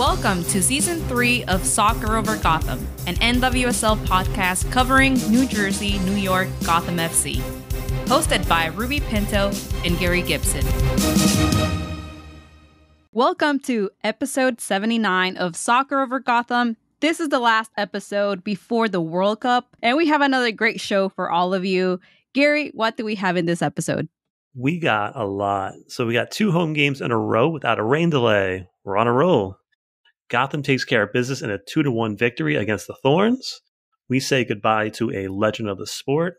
Welcome to Season 3 of Soccer Over Gotham, an NWSL podcast covering New Jersey, New York, Gotham FC. Hosted by Ruby Pinto and Gary Gibson. Welcome to episode 79 of Soccer Over Gotham. This is the last episode before the World Cup, and we have another great show for all of you. Gary, what do we have in this episode? We got a lot. So we got 2 home games in a row without a rain delay. We're on a roll. Gotham takes care of business in a 2-1 victory against the Thorns. We say goodbye to a legend of the sport.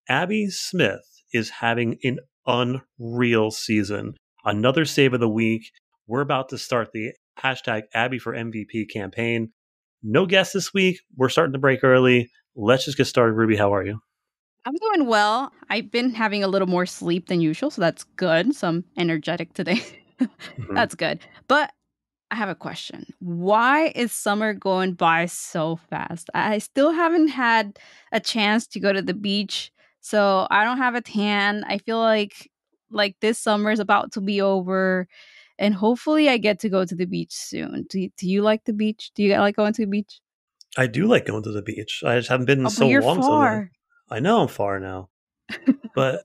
Abby Smith is having an unreal season. Another save of the week. We're about to start the hashtag Abby for MVP campaign. No guests this week. We're starting to break early. Let's just get started. Ruby, how are you? I'm doing well. I've been having a little more sleep than usual, so that's good. So I'm energetic today. That's good. But I have a question. Why is summer going by so fast? I still haven't had a chance to go to the beach, so I don't have a tan. I feel like this summer is about to be over, and hopefully I get to go to the beach soon. Do you like the beach? Do you like going to the beach? I do like going to the beach. I just haven't been in so you're long. Far. I know I'm far now, but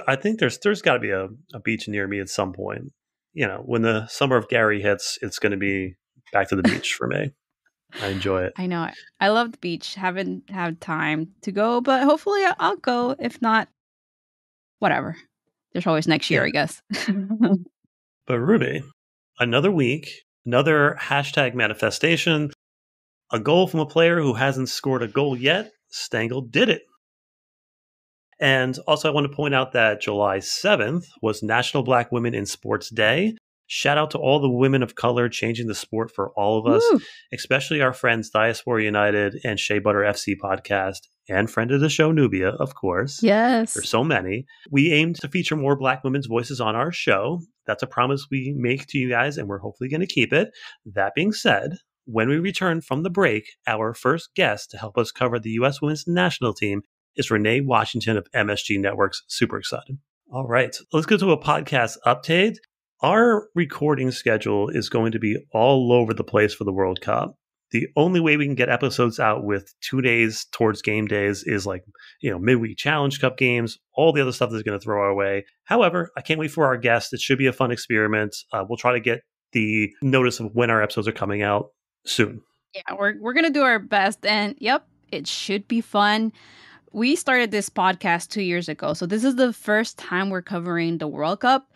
I think there's got to be a beach near me at some point. You know, when the summer of Gary hits, it's going to be back to the beach for me. I enjoy it. I know. I love the beach. Haven't had time to go, but hopefully I'll go. If not, whatever. There's always next year, I guess. But Ruby, another week, another hashtag manifestation, a goal from a player who hasn't scored a goal yet. Stengel did it. And also, I want to point out that July 7th was National Black Women in Sports Day. Shout out to all the women of color changing the sport for all of us, especially our friends Diaspora United and Shea Butter FC podcast, and friend of the show, Nubia, of course. Yes. There's so many. We aim to feature more Black women's voices on our show. That's a promise we make to you guys, and we're hopefully going to keep it. That being said, when we return from the break, our first guest to help us cover the U.S. women's national team is Renee Washington of MSG Networks. Super excited. All right, let's go to a podcast update. Our recording schedule is going to be all over the place for the World Cup. The only way we can get episodes out with 2 days towards game days is midweek Challenge Cup games, all the other stuff that's going to throw our way. However, I can't wait for our guests. It should be a fun experiment. We'll try to get the notice of when our episodes are coming out soon. Yeah, we're going to do our best. And yep, it should be fun. We started this podcast 2 years ago. So this is the first time we're covering the World Cup.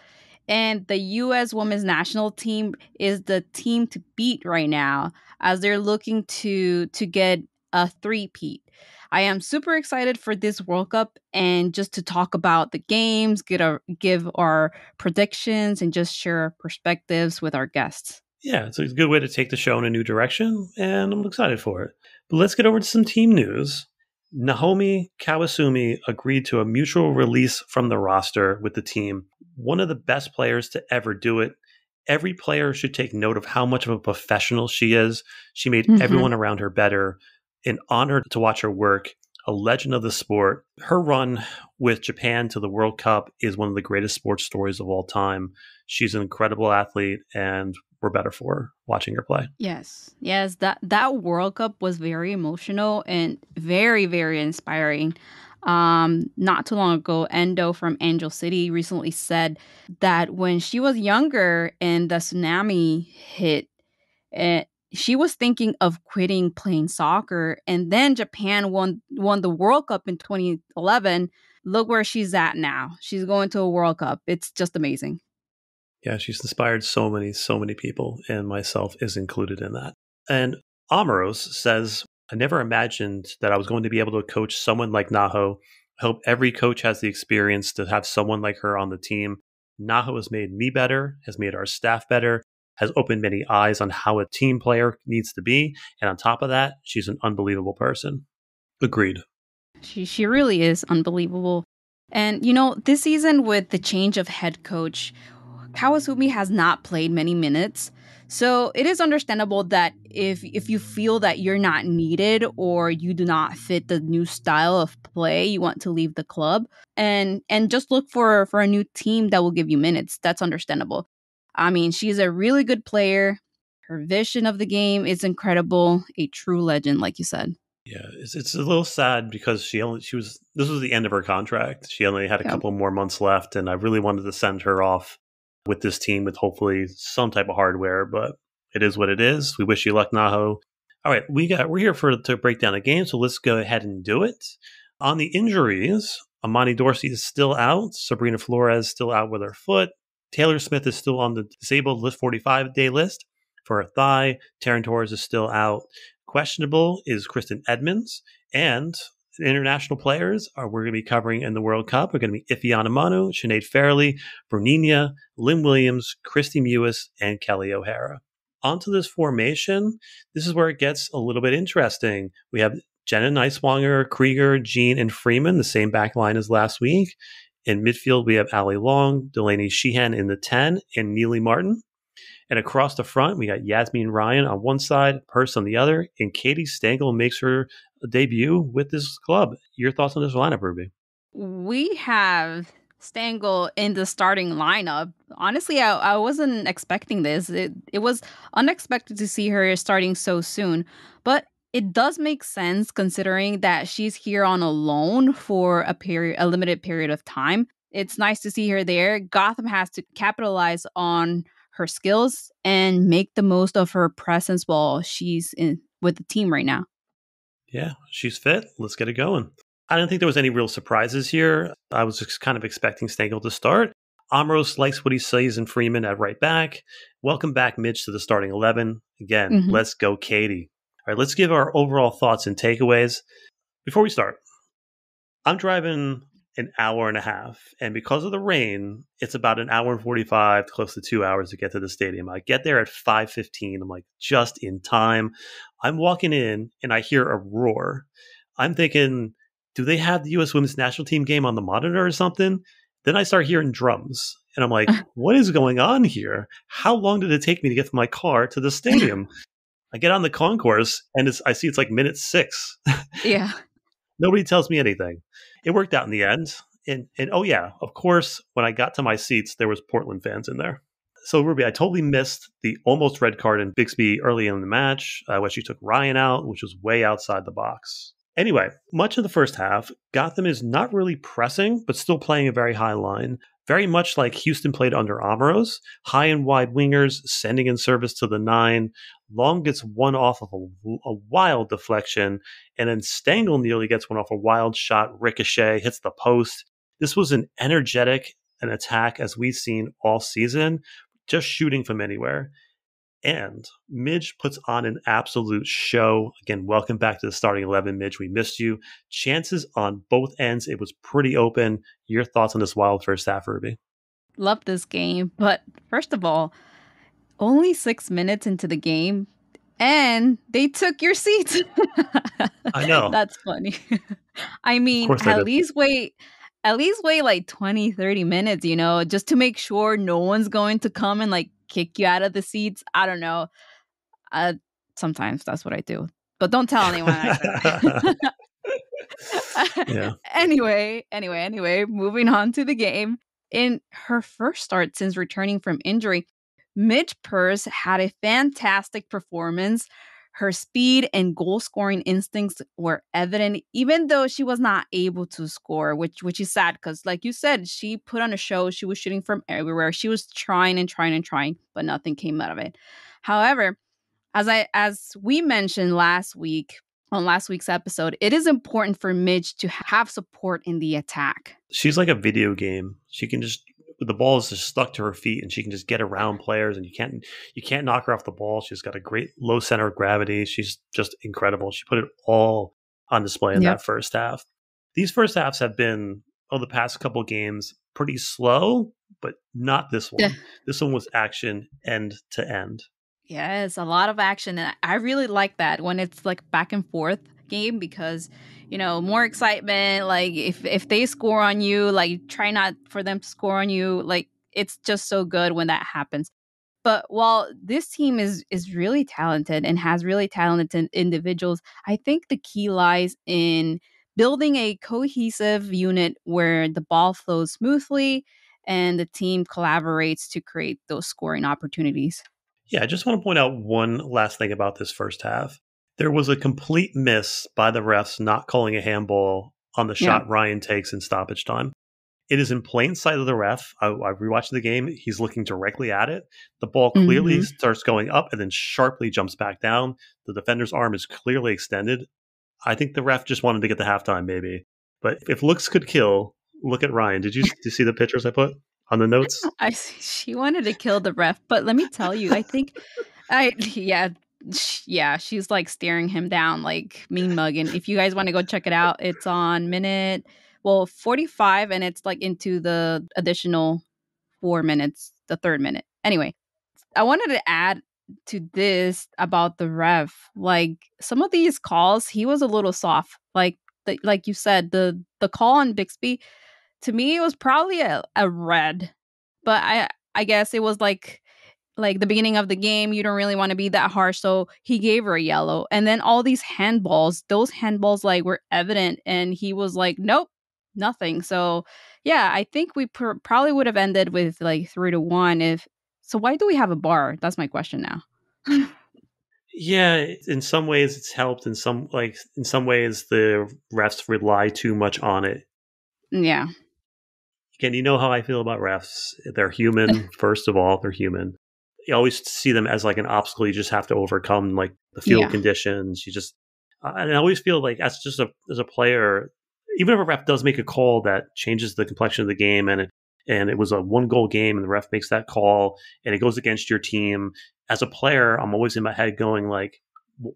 And the U.S. women's national team is the team to beat right now as they're looking to get a three-peat. I am super excited for this World Cup and just to talk about the games, give our predictions, and just share perspectives with our guests. Yeah, it's a good way to take the show in a new direction, and I'm excited for it. But let's get over to some team news. Naomi Kawasumi agreed to a mutual release from the roster with the team. One of the best players to ever do it. Every player should take note of how much of a professional she is. She made everyone around her better. An honor to watch her work. A legend of the sport. Her run with Japan to the World Cup is one of the greatest sports stories of all time. She's an incredible athlete, and we're better for her watching her play. Yes. That World Cup was very emotional and very, very inspiring. Not too long ago, Endo from Angel City recently said that when she was younger and the tsunami hit, she was thinking of quitting playing soccer. And then Japan won the World Cup in 2011. Look where she's at now. She's going to a World Cup. It's just amazing. Yeah, she's inspired so many people, and myself is included in that. And Amaros says, I never imagined that I was going to be able to coach someone like Naho. I hope every coach has the experience to have someone like her on the team. Naho has made me better, has made our staff better, has opened many eyes on how a team player needs to be. And on top of that, she's an unbelievable person. Agreed. She really is unbelievable. And, this season with the change of head coach, Kawasumi has not played many minutes. So it is understandable that if you feel that you're not needed or you do not fit the new style of play, you want to leave the club and just look for a new team that will give you minutes. That's understandable. I mean, she's a really good player. Her vision of the game is incredible. A true legend, like you said. Yeah, it's a little sad because she was this was the end of her contract. She only had a Yep. couple more months left, and I really wanted to send her off with this team with hopefully some type of hardware, but it is what it is. We wish you luck, Naho. All right, we're here to break down a game, so let's go ahead and do it. On the injuries, Amani Dorsey is still out. Sabrina Flores still out with her foot. Taylor Smith is still on the disabled list 45-day list for her thigh. Taryn Torres is still out. Questionable is Kristen Edmonds. And international players we're going to be covering in the World Cup are going to be Ifeanyi Manu, Sinead Fairley, Berninia, Lynn Williams, Christy Mewis, and Kelly O'Hara. Onto this formation, this is where it gets a little bit interesting. We have Jenna Neiswanger, Krieger, Jean, and Freeman, the same back line as last week. In midfield, we have Ali Long, Delaney Sheehan in the 10, and Neely Martin. And across the front, we got Yasmin Ryan on one side, Purse on the other, and Katie Stengel makes her debut with this club. Your thoughts on this lineup, Ruby? We have Stengel in the starting lineup. Honestly, I wasn't expecting this. It was unexpected to see her starting so soon, but it does make sense considering that she's here on a loan for a limited period of time. It's nice to see her there. Gotham has to capitalize on her skills and make the most of her presence while she's in with the team right now. Yeah, she's fit. Let's get it going. I didn't think there was any real surprises here. I was just kind of expecting Stengel to start. Amros likes what he sees in Freeman at right back. Welcome back, Mitch, to the starting 11. Again, let's go, Katie. All right, let's give our overall thoughts and takeaways. Before we start, I'm driving an hour and a half, and because of the rain, it's about an hour and 45, close to 2 hours to get to the stadium. I get there at 5:15. I'm like, just in time. I'm walking in, and I hear a roar. I'm thinking, do they have the U.S. Women's National Team game on the monitor or something? Then I start hearing drums, and I'm like, what is going on here? How long did it take me to get from my car to the stadium? I get on the concourse, and I see it's like minute 6. Yeah. Nobody tells me anything. It worked out in the end. And oh, yeah, of course, when I got to my seats, there was Portland fans in there. So, Ruby, I totally missed the almost red card in Bixby early in the match, where she took Ryan out, which was way outside the box. Anyway, much of the first half, Gotham is not really pressing, but still playing a very high line. Very much like Houston played under Amoros, high and wide wingers, sending in service to the 9. Long gets one off of a wild deflection, and then Stengel nearly gets one off a wild shot, ricochet, hits the post. This was an energetic an attack as we've seen all season, just shooting from anywhere. And Midge puts on an absolute show. Again, welcome back to the starting 11, Midge. We missed you. Chances on both ends. It was pretty open. Your thoughts on this wild first half, Ruby? Love this game. But first of all, only 6 minutes into the game, and they took your seats. I know. That's funny. I Of mean, course I did. at least wait like 20, 30 minutes, just to make sure no one's going to come and like kick you out of the seats. I don't know. Sometimes that's what I do. But don't tell anyone I said that. Yeah. Anyway, moving on to the game. In her first start since returning from injury, Midge Purse had a fantastic performance. Her speed and goal scoring instincts were evident, even though she was not able to score, which is sad because, like you said, she put on a show. She was shooting from everywhere. She was trying and trying and trying, but nothing came out of it. However, as we mentioned last week on last week's episode, it is important for Midge to have support in the attack. She's like a video game. She can just the ball is just stuck to her feet and she can just get around players and you can't knock her off the ball. She's got a great low center of gravity. She's just incredible. She put it all on display in that first half. These first halves have been the past couple games pretty slow, but not this one. This one was action end to end. Yes, a lot of action. And I really like that when it's like back and forth game because, more excitement. Like if they score on you, like try not for them to score on you. Like it's just so good when that happens. But while this team is really talented and has really talented individuals, I think the key lies in building a cohesive unit where the ball flows smoothly and the team collaborates to create those scoring opportunities. Yeah, I just want to point out one last thing about this first half. There was a complete miss by the refs not calling a handball on the Yeah. shot Ryan takes in stoppage time. It is in plain sight of the ref. I rewatched the game. He's looking directly at it. The ball clearly Hmm. starts going up and then sharply jumps back down. The defender's arm is clearly extended. I think the ref just wanted to get the halftime, maybe. But if looks could kill, look at Ryan. Did you see the pictures I put on the notes? She wanted to kill the ref, but let me tell you, I think yeah, yeah, she's like staring him down, like mean mugging. If you guys want to go check it out, it's on minute 45, and it's like into the additional 4 minutes, the third minute. Anyway, I wanted to add to this about the ref. Like some of these calls, he was a little soft. Like you said, the call on Bixby, to me it was probably a red. But I guess it was like the beginning of the game, you don't really want to be that harsh, so he gave her a yellow. And then all these handballs, those handballs like were evident, and he was like, "Nope, nothing." So yeah, I think we probably would have ended with like 3-1 if. So why do we have a bar? That's my question now. Yeah, in some ways it's helped. In some ways the refs rely too much on it. Yeah. Again, you know how I feel about refs. They're human. First of all, they're human. You always see them as like an obstacle you just have to overcome, like the field Yeah. conditions. And I always feel like as a player, even if a ref does make a call that changes the complexion of the game, and it was a 1 goal game, and the ref makes that call, and it goes against your team. As a player, I'm always in my head going like,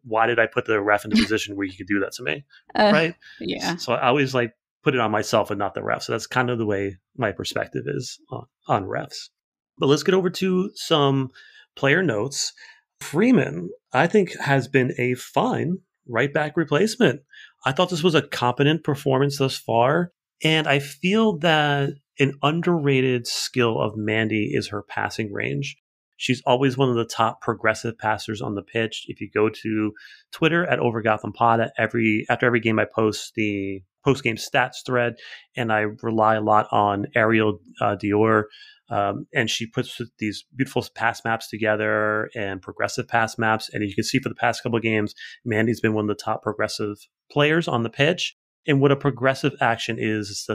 why did I put the ref in a position where he could do that to me, Uh, right? yeah. So I always like put it on myself and not the ref. So that's kind of the way my perspective is on refs. But let's get over to some player notes. Freeman, I think, has been a fine right back replacement. I thought this was a competent performance thus far. And I feel that an underrated skill of Mandy is her passing range. She's always one of the top progressive passers on the pitch. If you go to Twitter at OverGothamPod, after every game, I post the post game stats thread, and I rely a lot on Ariel Dior. And she puts these beautiful pass maps together and progressive pass maps. And you can see for the past couple of games, Mandy's been one of the top progressive players on the pitch. And what a progressive action is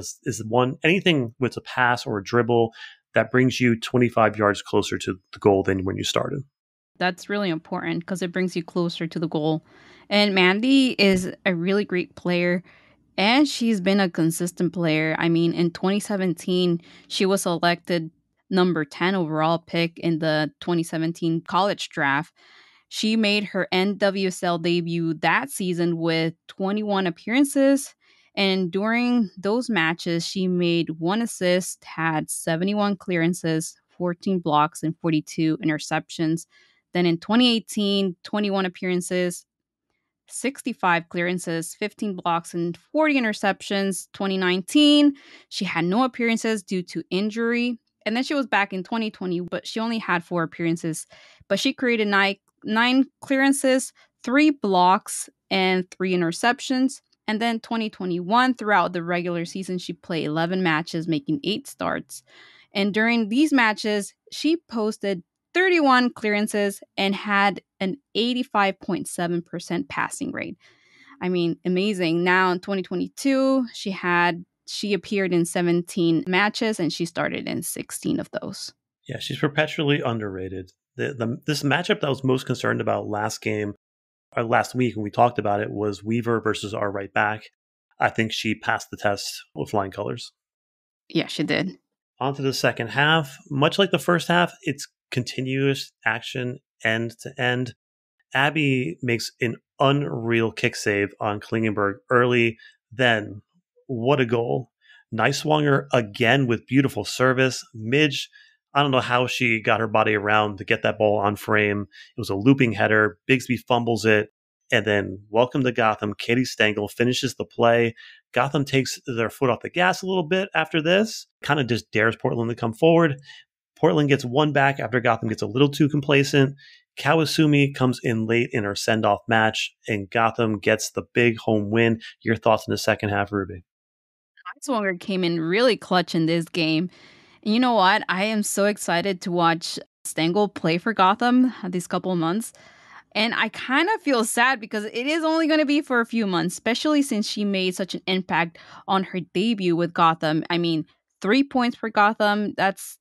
one anything with a pass or a dribble that brings you 25 yards closer to the goal than when you started. That's really important because it brings you closer to the goal. And Mandy is a really great player. And she's been a consistent player. I mean, in 2017, she was selected number 10 overall pick in the 2017 college draft. She made her NWSL debut that season with 21 appearances. And during those matches, she made 1 assist, had 71 clearances, 14 blocks, and 42 interceptions. Then in 2018, 21 appearances, 65 clearances, 15 blocks, and 40 interceptions. 2019, she had no appearances due to injury. And then she was back in 2020, but she only had 4 appearances. But she created nine clearances, 3 blocks, and 3 interceptions. And then 2021, throughout the regular season, she played 11 matches, making 8 starts. And during these matches, she posted 31 clearances and had an 85.7% passing rate. I mean, amazing. Now in 2022, she appeared in 17 matches and she started in 16 of those. Yeah, she's perpetually underrated. This matchup that I was most concerned about last game or last week when we talked about it was Weaver versus our right back. I think she passed the test with flying colors. Yeah, she did. On to the second half. Much like the first half, it's continuous action end to end. Abby makes an unreal kick save on Klingenberg early. Then, what a goal. Nice swanger again with beautiful service. Midge, I don't know how she got her body around to get that ball on frame. It was a looping header. Bigsby fumbles it. And then, welcome to Gotham. Katie Stengel finishes the play. Gotham takes their foot off the gas a little bit after this, kind of just dares Portland to come forward. Portland gets one back after Gotham gets a little too complacent. Kawasumi comes in late in her send-off match, and Gotham gets the big home win. Your thoughts in the second half, Ruby? Swanger came in really clutch in this game. And you know what? I am so excited to watch Stengel play for Gotham these couple of months. And I kind of feel sad because it is only going to be for a few months, especially since she made such an impact on her debut with Gotham. I mean, 3 points for Gotham. That's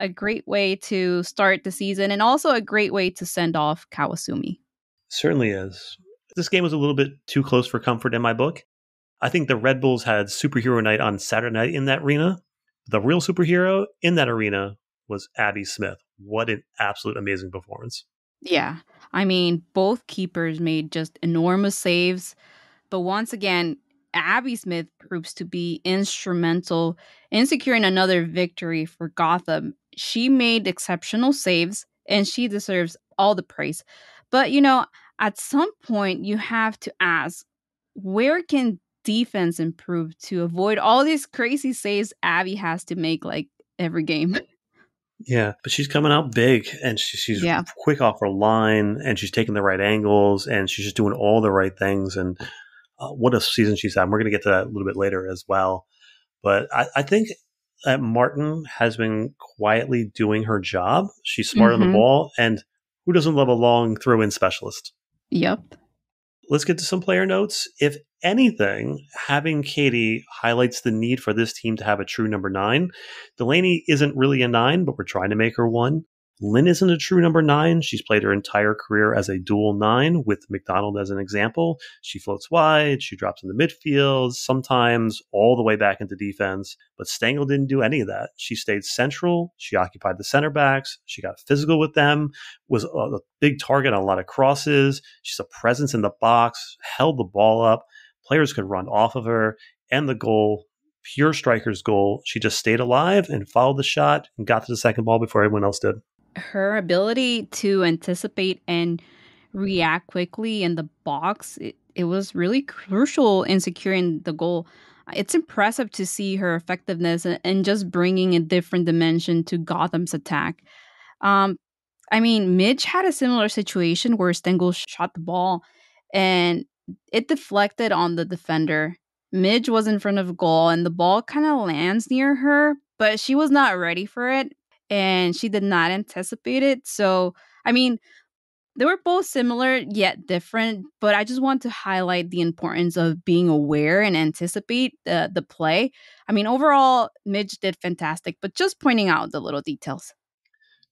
a great way to start the season and also a great way to send off Kawasumi. Certainly is. This game was a little bit too close for comfort in my book. I think the Red Bulls had superhero night on Saturday night in that arena. The real superhero in that arena was Abby Smith. What an absolute amazing performance. Yeah. I mean, both keepers made just enormous saves. But once again, Abby Smith proves to be instrumental in securing another victory for Gotham. She made exceptional saves and she deserves all the praise. But, at some point, you have to ask, where can defense improve to avoid all these crazy saves Abby has to make like every game? Yeah, but she's coming out big and she's Yeah. quick off her line and she's taking the right angles and she's just doing all the right things. And what a season she's had. We're going to get to that a little bit later as well. But I think that Martin has been quietly doing her job. She's smart on the Mm-hmm. ball. And who doesn't love a long throw in specialist? Yep. Let's get to some player notes. If anything, having Katie highlights the need for this team to have a true number 9. Delaney isn't really a 9, but we're trying to make her one. Lynn isn't a true number 9. She's played her entire career as a dual 9 with McDonald as an example. She floats wide, she drops in the midfield, sometimes all the way back into defense. But Stengel didn't do any of that. She stayed central. She occupied the center backs. She got physical with them, was a big target on a lot of crosses. She's a presence in the box, held the ball up. Players could run off of her. And the goal, pure striker's goal, she just stayed alive and followed the shot and got to the second ball before everyone else did. Her ability to anticipate and react quickly in the box, it was really crucial in securing the goal. It's impressive to see her effectiveness and just bringing a different dimension to Gotham's attack. Um, I mean, Midge had a similar situation where Stengel shot the ball and it deflected on the defender. Midge was in front of goal and the ball kind of lands near her, but she was not ready for it and she did not anticipate it. So, I mean, they were both similar yet different, but I just want to highlight the importance of being aware and anticipate the play. I mean, overall, Midge did fantastic, but just pointing out the little details.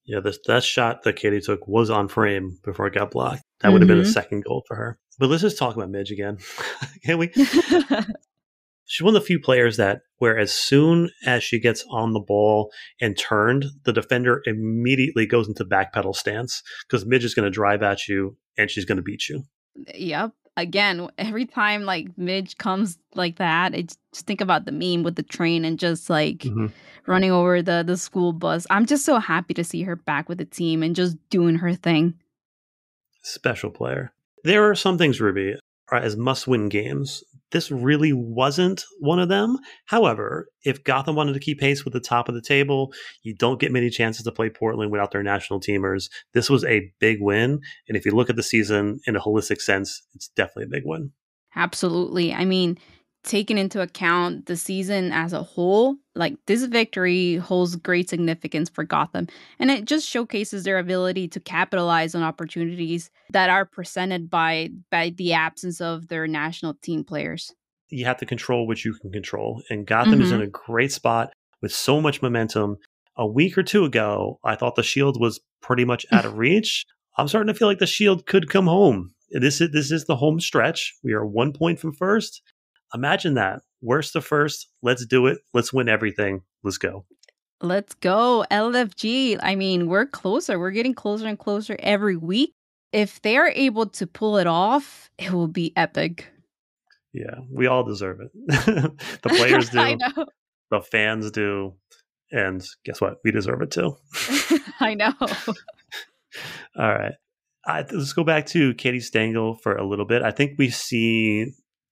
Yeah, that shot that Katie took was on frame before it got blocked. That would have been a Mm-hmm. second goal for her. But let's just talk about Midge again. Can we? She's one of the few players that where as soon as she gets on the ball and turned, the defender immediately goes into backpedal stance because Midge is going to drive at you and she's going to beat you. Yep. Again, every time like Midge comes like that, I just think about the meme with the train and just like Mm-hmm. running over the school bus. I'm just so happy to see her back with the team and just doing her thing. Special player. There are some things, Ruby, are as must-win games. This really wasn't one of them. However, if Gotham wanted to keep pace with the top of the table, you don't get many chances to play Portland without their national teamers. This was a big win. And if you look at the season in a holistic sense, it's definitely a big win. Absolutely. I mean, taking into account the season as a whole, like this victory holds great significance for Gotham. And it just showcases their ability to capitalize on opportunities that are presented by the absence of their national team players. You have to control what you can control. And Gotham is in Hmm. a great spot with so much momentum. A week or two ago, I thought the Shield was pretty much out of reach. I'm starting to feel like the Shield could come home. This is the home stretch. We are 1 point from first. Imagine that. Worst to first. Let's do it. Let's win everything. Let's go. Let's go, LFG. I mean, we're closer. We're getting closer and closer every week. If they are able to pull it off, it will be epic. Yeah, we all deserve it. The players I do, know. the fans do, and guess what? We deserve it too. I know. All right. Let's go back to Katie Stengel for a little bit. I think we see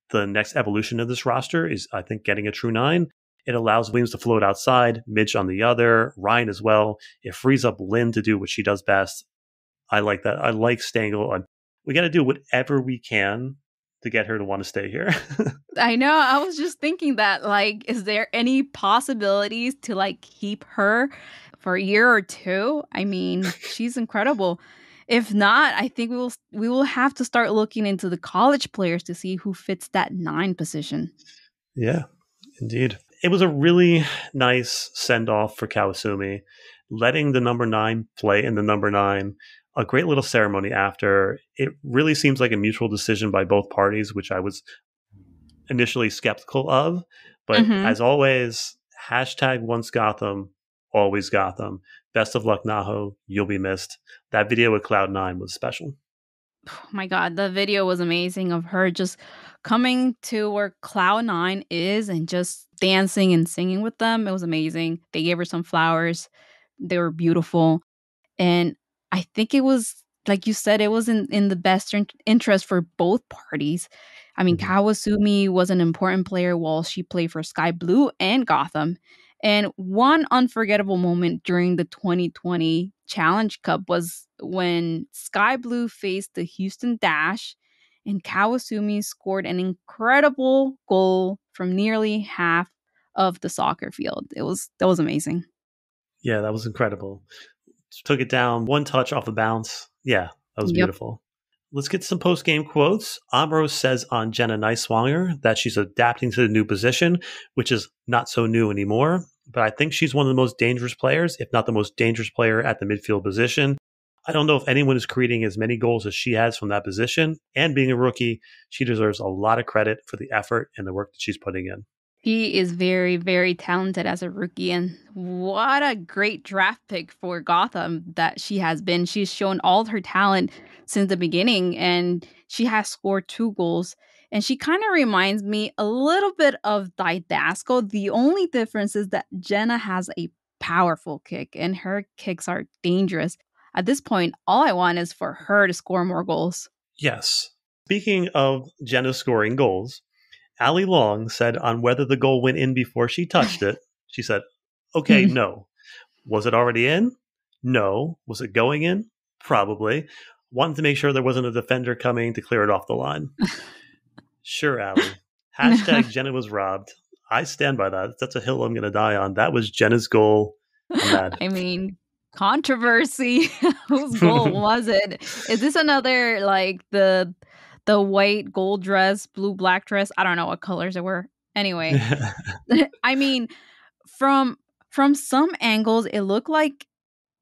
the next evolution of this roster is, I think, getting a true 9. It allows Williams to float outside, Midge on the other, Ryan as well. It frees up Lynn to do what she does best. I like that. I like Stengel. We got to do whatever we can to get her to want to stay here. I know. I was just thinking that, like, is there any possibilities to, like, keep her for a year or two. I mean, she's incredible. If not, I think we will have to start looking into the college players to see who fits that 9 position. Yeah, indeed. It was a really nice send off for Kawasumi, letting the number 9 play in the number 9. A great little ceremony after. It really seems like a mutual decision by both parties, which I was initially skeptical of. But Mhm. as always, hashtag once Gotham, always Gotham. Best of luck, Naho. You'll be missed. That video with Cloud9 was special. Oh my god, the video was amazing of her just coming to where Cloud9 is and just dancing and singing with them. It was amazing. They gave her some flowers. They were beautiful. And I think it was, like you said, it was in the best interest for both parties. I mean, Mhm. Kawasumi was an important player while she played for Sky Blue and Gotham. And one unforgettable moment during the 2020 Challenge Cup was when Sky Blue faced the Houston Dash and Kawasumi scored an incredible goal from nearly half of the soccer field. That was amazing. Yeah, that was incredible. Took it down, one touch off the bounce. Yeah, that was Yep. beautiful. Let's get some post game quotes. Ambrose says on Jenna Neiswanger that she's adapting to the new position, which is not so new anymore. But I think she's one of the most dangerous players, if not the most dangerous player at the midfield position. I don't know if anyone is creating as many goals as she has from that position. And being a rookie, she deserves a lot of credit for the effort and the work that she's putting in. He is very, very talented as a rookie, and what a great draft pick for Gotham that she has been. She's shown all her talent since the beginning, and she has scored 2 goals. And she kind of reminds me a little bit of Didasco. The only difference is that Jenna has a powerful kick, and her kicks are dangerous. At this point, all I want is for her to score more goals. Yes. Speaking of Jenna scoring goals, Ali Long said on whether the goal went in before she touched it, she said, okay, no. Was it already in? No. Was it going in? Probably. Wanted to make sure there wasn't a defender coming to clear it off the line. Sure, Ali. Hashtag Jenna was robbed. I stand by that. That's a hill I'm going to die on. That was Jenna's goal. I'm mad. I mean, controversy. Whose goal was it? Is this another like the white gold dress, blue black dress? I don't know what colors it were. Anyway, I mean, from from some angles, it looked like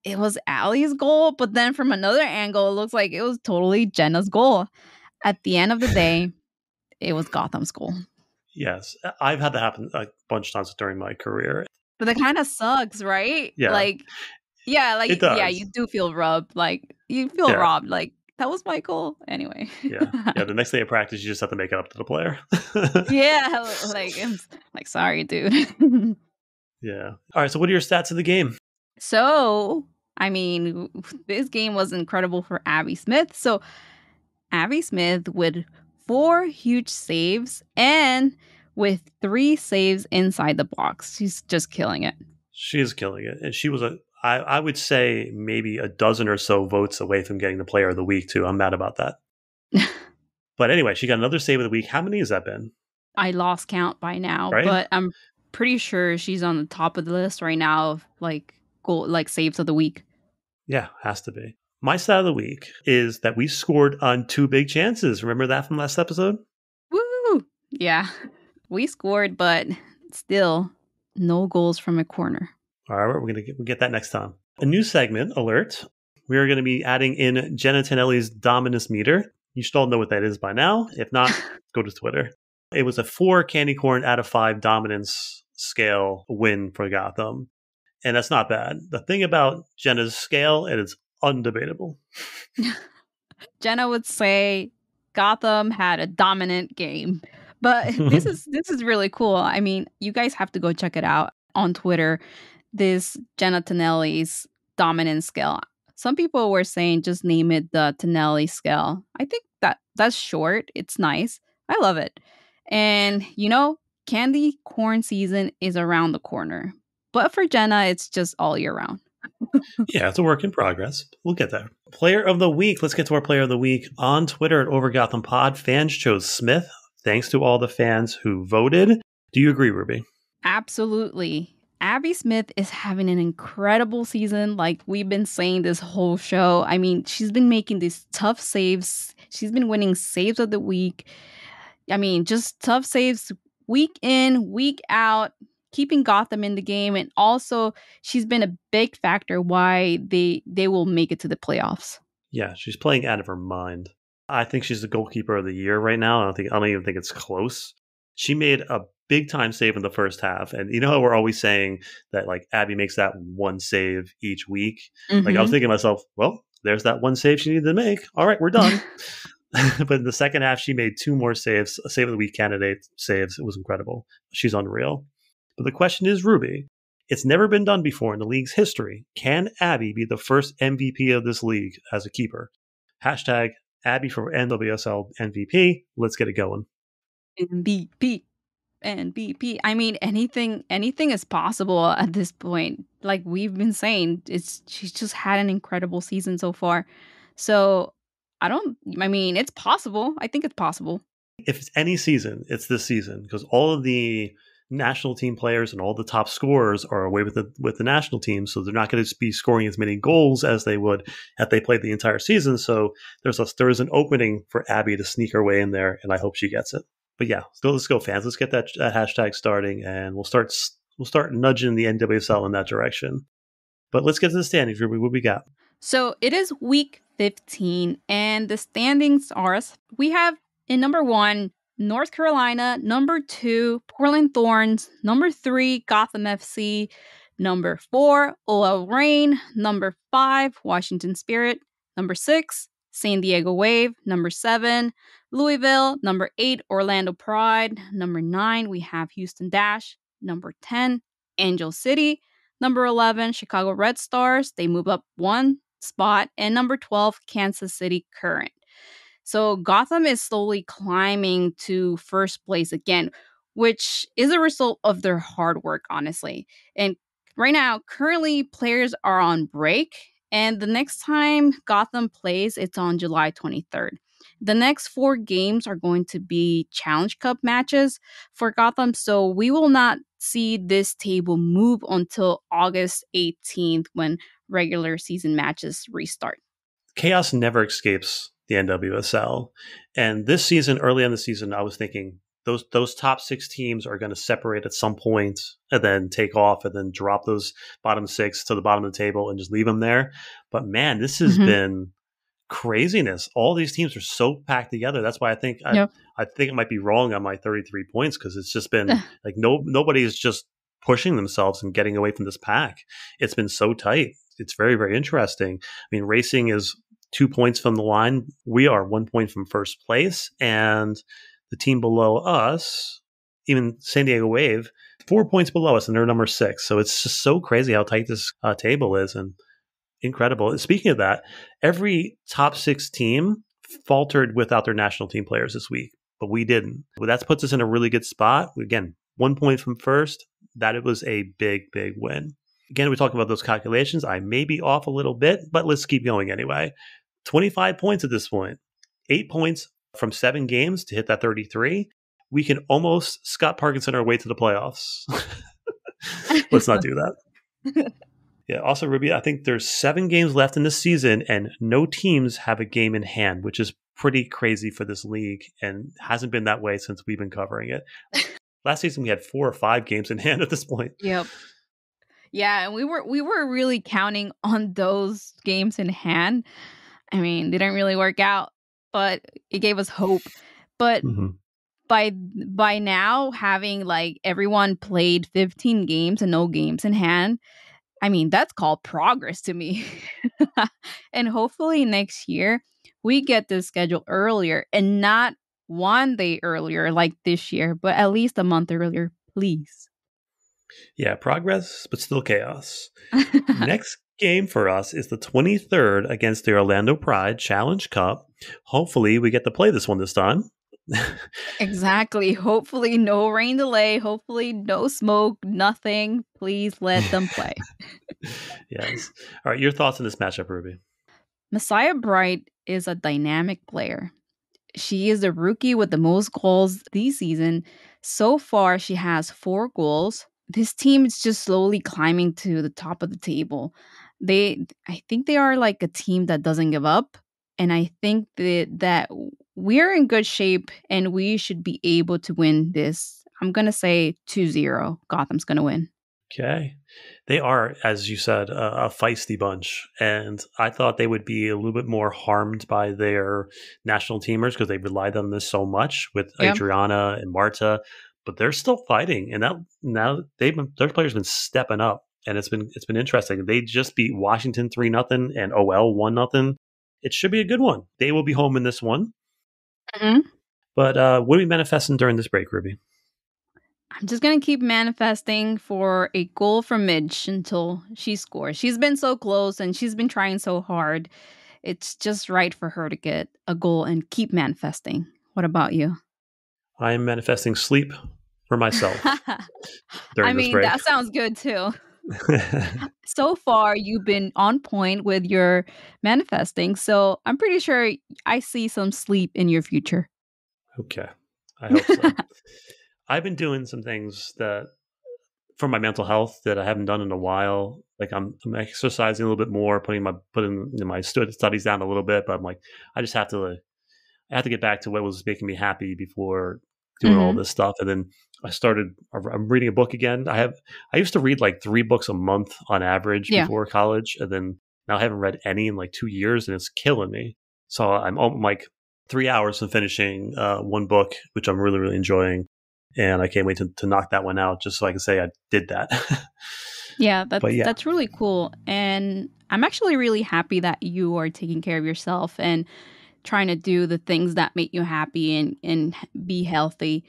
it was Allie's goal, but then from another angle, it looks like it was totally Jenna's goal. At the end of the day, it was Gotham's goal. Yes. I've had that happen a bunch of times during my career. But that kind of sucks, right? Yeah, it Yeah, you does. do feel robbed. Like you feel Yeah. robbed. Like that was my goal anyway. Yeah. Yeah. The next day of practice, you just have to make it up to the player. Yeah, like like sorry, dude. Yeah. All right. So, what are your stats of the game? So, I mean, this game was incredible for Abby Smith. So, Abby Smith with 4 huge saves and with 3 saves inside the box. She's just killing it. She is killing it. And she was I would say maybe a dozen or so votes away from getting the player of the week, too. I'm mad about that. But anyway, she got another save of the week. How many has that been? I lost count by now, Right? but I'm pretty sure she's on the top of the list right now of like goal like saves of the week. Yeah, has to be. My stat of the week is that we scored on 2 big chances. Remember that from last episode? Woo! Yeah. We scored, but still no goals from a corner. All right, we'll get that next time. A new segment alert. We are going to be adding in Jenna Tonelli's dominance meter. You should all know what that is by now. If not, go to Twitter. It was a 4 candy corn out of 5 dominance scale win for Gotham. And that's not bad. The thing about Jenna's scale, it is undebatable. Jenna would say Gotham had a dominant game. But this is really cool. I mean, you guys have to go check it out on Twitter. This Jenna Tonelli's dominance scale. Some people were saying just name it the Tonelli scale. I think that's short. It's nice. I love it. And you know, candy corn season is around the corner. But for Jenna, it's just all year round. Yeah, it's a work in progress. We'll get there. Player of the week. Let's get to our player of the week. On Twitter at OverGothamPod, fans chose Smith. Thanks to all the fans who voted. Do you agree, Ruby? Absolutely. Abby Smith is having an incredible season, like we've been saying this whole show. I mean, she's been making these tough saves. She's been winning saves of the week. I mean, just tough saves week in, week out, keeping Gotham in the game. And also, she's been a big factor why they will make it to the playoffs. Yeah, she's playing out of her mind. I think she's the goalkeeper of the year right now. I don't even think it's close. She made a big time save in the first half. And you know how we're always saying that like Abby makes that one save each week? Like I was Mm-hmm. thinking to myself, well, there's that one save she needed to make. All right, we're done. But in the second half, she made two more saves, a save of the week candidate saves. It was incredible. She's unreal. But the question is, Ruby, it's never been done before in the league's history. Can Abby be the first MVP of this league as a keeper? Hashtag Abby for NWSL MVP. Let's get it going. MVP. MVP. I mean, anything is possible at this point. Like we've been saying, it's she's just had an incredible season so far. So I mean, it's possible. I think it's possible. If it's any season, it's this season because all of the national team players and all the top scorers are away with the national team, so they're not going to be scoring as many goals as they would if they played the entire season. So there is an opening for Abby to sneak her way in there, and I hope she gets it. But yeah, let's go, fans. Let's get that hashtag starting, and we'll start nudging the NWSL in that direction. But let's get to the standings, Ruby. What we got? So it is week 15, and the standings are as we have in number 1, North Carolina, number 2, Portland Thorns, number 3, Gotham FC, number 4, OL Reign, number 5, Washington Spirit, number 6, San Diego Wave, number 7, Louisville, number 8, Orlando Pride, number 9, we have Houston Dash, number 10, Angel City, number 11, Chicago Red Stars, they move up one spot, and number 12, Kansas City Current. So Gotham is slowly climbing to first place again, which is a result of their hard work, honestly. And right now, currently, players are on break, and the next time Gotham plays, it's on July 23rd. The next 4 games are going to be Challenge Cup matches for Gotham, so we will not see this table move until August 18th when regular season matches restart. Chaos never escapes the NWSL. And this season, early in the season, I was thinking those top 6 teams are going to separate at some point and then take off and then drop those bottom 6 to the bottom of the table and just leave them there. But man, this has Mhm. been craziness. All these teams are so packed together. That's why Yep. I think it might be wrong on my 33 points because it's just been like nobody is just pushing themselves and getting away from this pack. It's been so tight. It's very, very interesting. I mean, Racing is 2 points from the line. We are 1 point from first place, and the team below us, even San Diego Wave, 4 points below us, and they're number 6. So it's just so crazy how tight this table is, and incredible. And speaking of that, every top 6 team faltered without their national team players this week, but we didn't. Well, that puts us in a really good spot. Again, 1 point from first. That it was a big, big win. Again, we're talking about those calculations. I may be off a little bit, but let's keep going anyway. 25 points at this point. 8 points from 7 games to hit that 33. We can almost Scott Parkinson our way to the playoffs. Let's not do that. Yeah. Also, Ruby, I think there's 7 games left in this season, and no teams have a game in hand, which is pretty crazy for this league, and hasn't been that way since we've been covering it. Last season, we had 4 or 5 games in hand at this point. Yep. Yeah, and we were really counting on those games in hand. I mean, they didn't really work out, but it gave us hope. But Mm-hmm. by now having like everyone played 15 games and no games in hand, I mean, that's called progress to me. And hopefully next year we get the schedule earlier and not 1 day earlier like this year, but at least a month earlier, please. Yeah, progress, but still chaos. Next game for us is the 23rd against the Orlando Pride Challenge Cup. Hopefully, we get to play this one this time. Exactly. Hopefully, no rain delay. Hopefully, no smoke, nothing. Please let them play. Yes. All right, your thoughts on this matchup, Ruby? Messiah Bright is a dynamic player. She is the rookie with the most goals this season. So far, she has 4 goals, this team is just slowly climbing to the top of the table. I think they are like a team that doesn't give up, and I think that we're in good shape and we should be able to win this. I'm going to say 2-0. Gotham's going to win. Okay. They are, as you said, a feisty bunch. And I thought they would be a little bit more harmed by their national teamers because they relied on this so much with Yep. Adriana and Marta. But they're still fighting. And now their players been stepping up. And it's been interesting. They just beat Washington 3-0 and OL 1-0. It should be a good one. They will be home in this one. Mhm. But what are we manifesting during this break, Ruby? I'm just going to keep manifesting for a goal from Midge until she scores. She's been so close and she's been trying so hard. It's just right for her to get a goal and keep manifesting. What about you? I am manifesting sleep for myself I during this mean, break. that sounds good too. So far, you've been on point with your manifesting. So I'm pretty sure I see some sleep in your future. Okay. I hope so. I've been doing some things that for my mental health that I haven't done in a while. Like I'm exercising a little bit more, putting my studies down a little bit, but I'm like I just have to I have to get back to what was making me happy before doing all Hmm. this stuff. And then I'm reading a book again. I used to read like 3 books a month on average Yeah. before college, and then now I haven't read any in like 2 years, and it's killing me. So I'm like 3 hours from finishing one book, which I'm really really enjoying, and I can't wait to knock that one out just so I can say I did that. Yeah, But yeah, that's really cool. And I'm actually really happy that you are taking care of yourself and trying to do the things that make you happy and be healthy.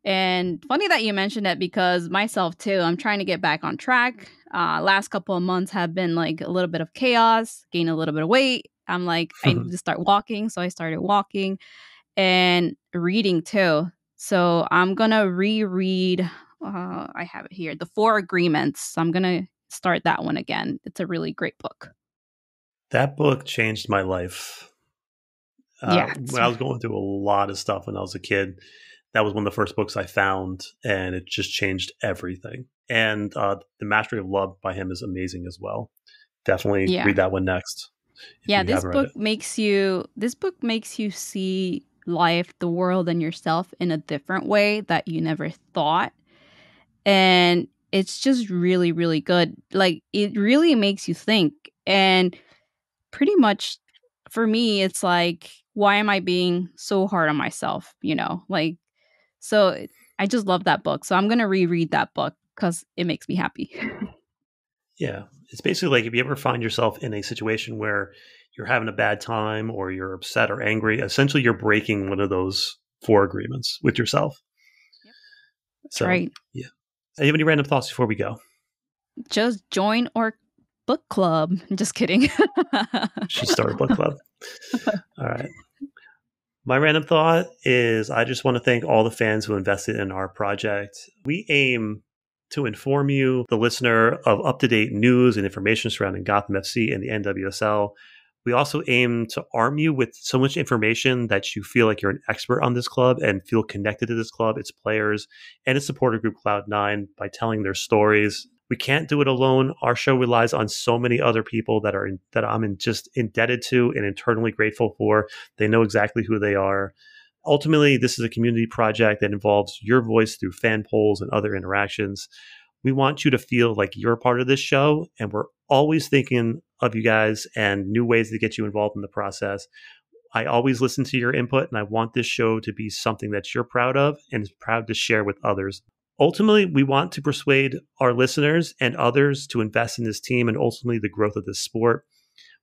And funny that you mentioned that because myself too, I'm trying to get back on track. Last couple of months have been like a little bit of chaos, gain a little bit of weight. I'm like, I need to start walking. So I started walking and reading too. So I'm going to reread, I have it here, The Four Agreements. So I'm going to start that one again. It's a really great book. that book changed my life. Yeah. When I was going through a lot of stuff when I was a kid, that was one of the first books I found, and it just changed everything. And The Mastery of Love by him is amazing as well. Definitely Yeah. read that one next if Yeah, you haven't read it. this book makes you see life, the world and yourself in a different way that you never thought. And it's just really really good. Like it really makes you think. And pretty much for me it's like why am I being so hard on myself, you know? Like I just love that book. So I'm going to reread that book cuz it makes me happy. Yeah. It's basically like if you ever find yourself in a situation where you're having a bad time or you're upset or angry, essentially you're breaking one of those four agreements with yourself. Yep. That's So, right. yeah. Do you have any random thoughts before we go? Just join our book club. Just kidding. Should start a book club. All right. My random thought is I just want to thank all the fans who invested in our project. We aim to inform you, the listener, of up to date news and information surrounding Gotham FC and the NWSL. We also aim to arm you with so much information that you feel like you're an expert on this club and feel connected to this club, its players, and its supporter group Cloud9 by telling their stories. We can't do it alone. Our show relies on so many other people that I'm just indebted to and eternally grateful for. They know exactly who they are. Ultimately, this is a community project that involves your voice through fan polls and other interactions. We want you to feel like you're a part of this show, and we're always thinking of you guys and new ways to get you involved in the process. I always listen to your input, and I want this show to be something that you're proud of and is proud to share with others. Ultimately, we want to persuade our listeners and others to invest in this team and ultimately the growth of this sport.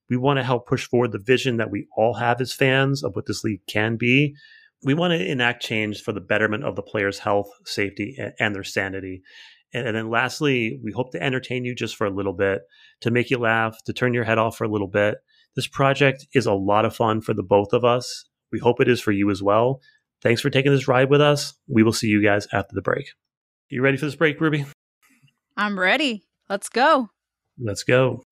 We want to help push forward the vision that we all have as fans of what this league can be. We want to enact change for the betterment of the players' health, safety, and their sanity. And then lastly, we hope to entertain you just for a little bit, to make you laugh, to turn your head off for a little bit. This project is a lot of fun for the both of us. We hope it is for you as well. Thanks for taking this ride with us. We will see you guys after the break. You ready for this break, Ruby? I'm ready. Let's go. Let's go.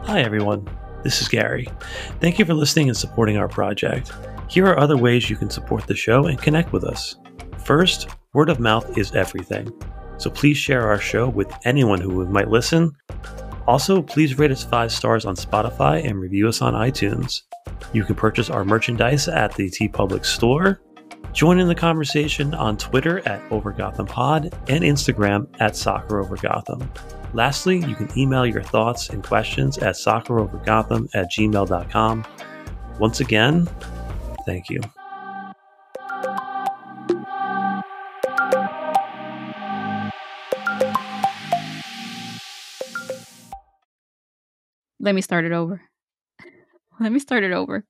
Hi, everyone. This is Gary. Thank you for listening and supporting our project. Here are other ways you can support the show and connect with us. First, word of mouth is everything. So please share our show with anyone who might listen. Also, please rate us 5 stars on Spotify and review us on iTunes. You can purchase our merchandise at the TeePublic store. Join in the conversation on Twitter at OverGothamPod and Instagram at SoccerOverGotham. Lastly, you can email your thoughts and questions at soccerovergotham@gmail.com. Once again, thank you. Let me start it over. Let me start it over.